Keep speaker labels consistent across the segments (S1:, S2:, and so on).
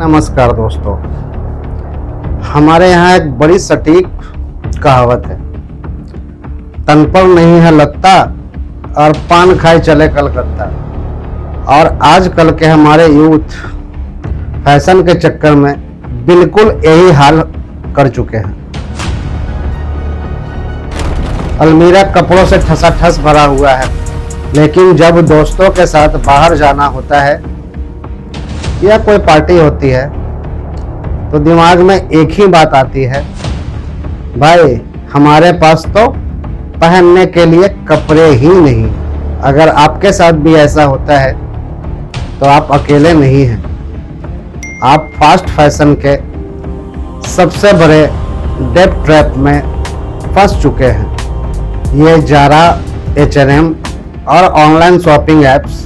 S1: नमस्कार दोस्तों, हमारे यहाँ एक बड़ी सटीक कहावत है, तन पर नहीं है लत्ता और पान खाए चले कलकत्ता। और आजकल के हमारे यूथ फैशन के चक्कर में बिल्कुल यही हाल कर चुके हैं। अलमीरा कपड़ों से ठसाठस भरा हुआ है, लेकिन जब दोस्तों के साथ बाहर जाना होता है या कोई पार्टी होती है तो दिमाग में एक ही बात आती है, भाई हमारे पास तो पहनने के लिए कपड़े ही नहीं। अगर आपके साथ भी ऐसा होता है तो आप अकेले नहीं हैं। आप फास्ट फैशन के सबसे बड़े डेट ट्रैप में फंस चुके हैं। ये जारा, H&M और ऑनलाइन शॉपिंग ऐप्स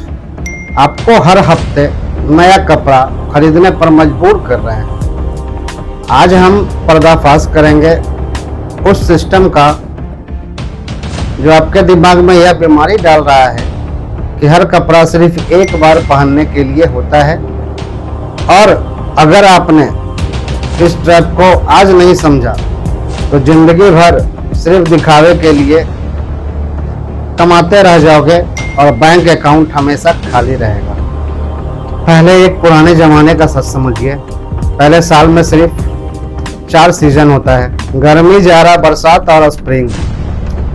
S1: आपको हर हफ्ते नया कपड़ा खरीदने पर मजबूर कर रहे हैं। आज हम पर्दाफाश करेंगे उस सिस्टम का जो आपके दिमाग में यह बीमारी डाल रहा है कि हर कपड़ा सिर्फ एक बार पहनने के लिए होता है। और अगर आपने इस ट्रैप को आज नहीं समझा तो जिंदगी भर सिर्फ दिखावे के लिए कमाते रह जाओगे और बैंक अकाउंट हमेशा खाली रहेगा। पहले एक पुराने जमाने का सच समझिए। पहले साल में सिर्फ 4 सीजन होता है, गर्मी, जाड़ा, बरसात और स्प्रिंग।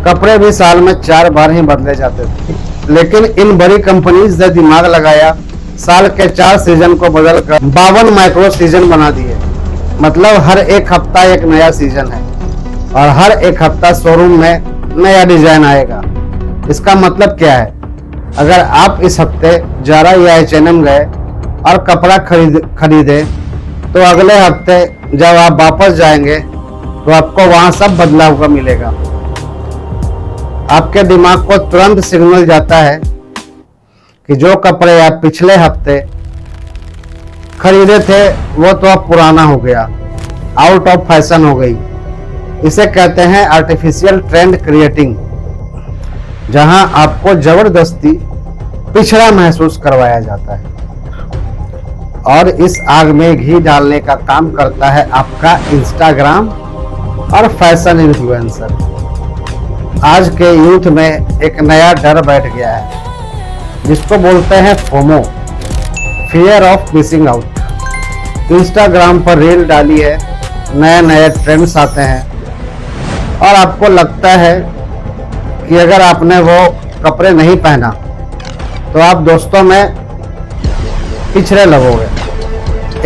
S1: कपड़े भी साल में 4 बार ही बदले जाते थे, लेकिन इन बड़ी कंपनीज ने दिमाग लगाया, साल के 4 सीजन को बदलकर 52 माइक्रो सीजन बना दिए। मतलब हर एक हफ्ता एक नया सीजन है और हर एक हफ्ता शोरूम में नया डिजाइन आएगा। इसका मतलब क्या है? अगर आप इस हफ्ते जारा या H&M गए और कपड़ा खरीदे तो अगले हफ्ते जब आप वापस जाएंगे तो आपको वहां सब बदला हुआ मिलेगा। आपके दिमाग को तुरंत सिग्नल जाता है कि जो कपड़े आप पिछले हफ्ते खरीदे थे वो तो अब पुराना हो गया, आउट ऑफ फैशन हो गई। इसे कहते हैं आर्टिफिशियल ट्रेंड क्रिएटिंग, जहां आपको जबरदस्ती पिछड़ा महसूस करवाया जाता है। और इस आग में घी डालने का काम करता है आपका इंस्टाग्राम और फैशन इन्फ्लुएंसर। आज के यूथ में एक नया डर बैठ गया है जिसको बोलते हैं FOMO, fear of missing out. Instagram पर रील डाली है, नए नए ट्रेंड्स आते हैं और आपको लगता है कि अगर आपने वो कपड़े नहीं पहना तो आप दोस्तों में पिछड़े लगोगे।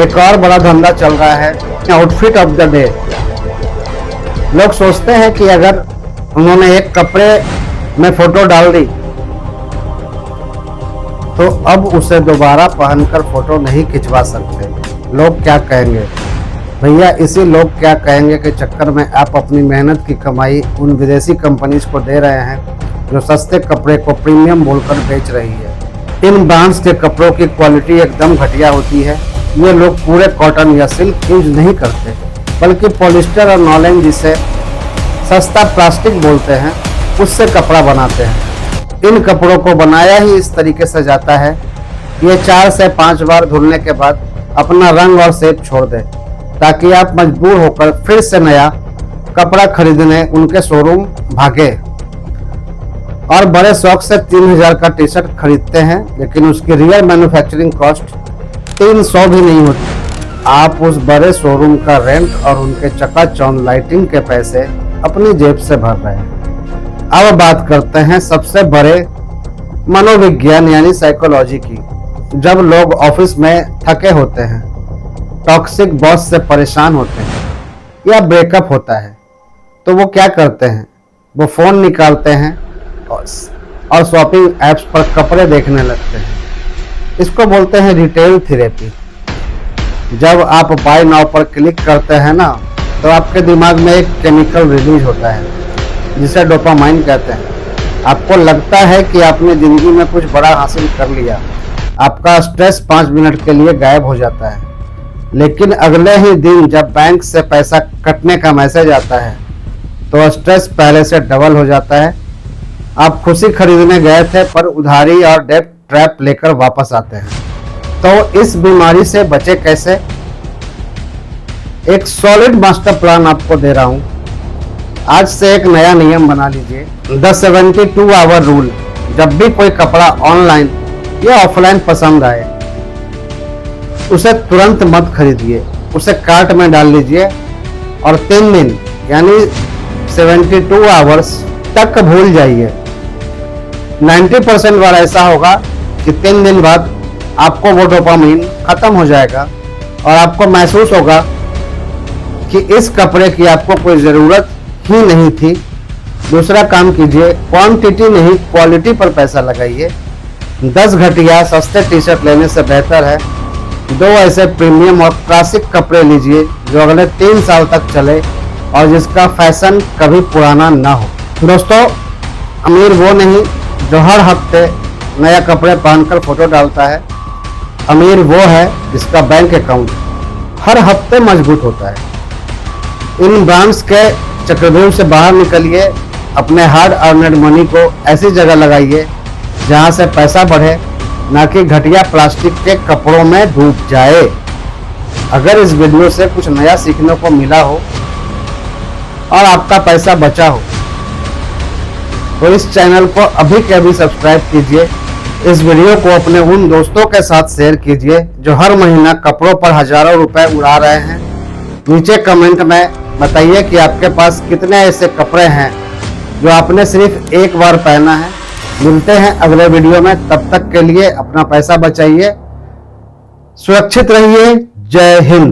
S1: एक और बड़ा धंधा चल रहा है आउटफिट ऑफ द डे। लोग सोचते हैं कि अगर उन्होंने एक कपड़े में फोटो डाल दी तो अब उसे दोबारा पहनकर फोटो नहीं खिंचवा सकते। लोग क्या कहेंगे? भैया इसी लोग क्या कहेंगे के चक्कर में आप अपनी मेहनत की कमाई उन विदेशी कंपनीज को दे रहे हैं जो सस्ते कपड़े को प्रीमियम बोलकर बेच रही है। इन ब्रांड्स के कपड़ों की क्वालिटी एकदम घटिया होती है। ये लोग पूरे कॉटन या सिल्क यूज नहीं करते, बल्कि पॉलिस्टर और नॉयलॉन, जिसे सस्ता प्लास्टिक बोलते हैं, उससे कपड़ा बनाते हैं। इन कपड़ों को बनाया ही इस तरीके से जाता है ये 4 से 5 बार धुलने के बाद अपना रंग और शेप छोड़ दे, ताकि आप मजबूर होकर फिर से नया कपड़ा खरीदने उनके शोरूम भागे और बड़े शौक से 3000 का टी शर्ट खरीदते हैं, लेकिन उसकी रियल मैन्युफैक्चरिंग कॉस्ट 300 भी नहीं होती। आप उस बड़े शोरूम का रेंट और उनके चकाचौंध लाइटिंग के पैसे अपनी जेब से भर रहे हैं। अब बात करते हैं सबसे बड़े मनोविज्ञान यानी साइकोलॉजी की। जब लोग ऑफिस में थके होते हैं, टॉक्सिक बॉस से परेशान होते हैं या ब्रेकअप होता है तो वो क्या करते हैं? वो फोन निकालते हैं और शॉपिंग ऐप्स पर कपड़े देखने लगते हैं। इसको बोलते हैं रिटेल थेरेपी। जब आप बाय नाउ पर क्लिक करते हैं ना तो आपके दिमाग में एक केमिकल रिलीज होता है जिसे डोपामाइन कहते हैं। आपको लगता है कि आपने जिंदगी में कुछ बड़ा हासिल कर लिया। आपका स्ट्रेस 5 मिनट के लिए गायब हो जाता है, लेकिन अगले ही दिन जब बैंक से पैसा कटने का मैसेज आता है तो स्ट्रेस पहले से डबल हो जाता है। आप खुशी खरीदने गए थे पर उधारी और डेट ट्रैप लेकर वापस आते हैं। तो इस बीमारी से बचे कैसे? एक सॉलिड मास्टर प्लान आपको दे रहा हूं। आज से एक नया नियम बना लीजिए, द 72 आवर रूल। जब भी कोई कपड़ा ऑनलाइन या ऑफलाइन पसंद आए, उसे तुरंत मत खरीदिए, उसे कार्ट में डाल लीजिए और 3 दिन यानी 72 आवर्स तक भूल जाइए। 90% बार ऐसा होगा कि 3 दिन बाद आपको वो डोपामिन खत्म हो जाएगा और आपको महसूस होगा कि इस कपड़े की आपको कोई ज़रूरत ही नहीं थी। दूसरा काम कीजिए, क्वांटिटी नहीं क्वालिटी पर पैसा लगाइए। 10 घटिया सस्ते टी शर्ट लेने से बेहतर है 2 ऐसे प्रीमियम और क्लासिक कपड़े लीजिए जो अगले 3 साल तक चले और जिसका फैशन कभी पुराना ना हो। दोस्तों, अमीर वो नहीं जो हर हफ्ते नया कपड़े पहनकर फोटो डालता है। अमीर वो है जिसका बैंक अकाउंट हर हफ्ते मजबूत होता है। इन ब्रांड्स के चक्रव्यूह से बाहर निकलिए, अपने हार्ड अर्नड मनी को ऐसी जगह लगाइए जहां से पैसा बढ़े, ना कि घटिया प्लास्टिक के कपड़ों में डूब जाए। अगर इस वीडियो से कुछ नया सीखने को मिला हो और आपका पैसा बचा हो तो इस चैनल को अभी के अभी सब्सक्राइब कीजिए। इस वीडियो को अपने उन दोस्तों के साथ शेयर कीजिए जो हर महीना कपड़ों पर हजारों रुपए उड़ा रहे हैं। नीचे कमेंट में बताइए कि आपके पास कितने ऐसे कपड़े हैं जो आपने सिर्फ एक बार पहना है। मिलते हैं अगले वीडियो में, तब तक के लिए अपना पैसा बचाइए, सुरक्षित रहिए। जय हिंद।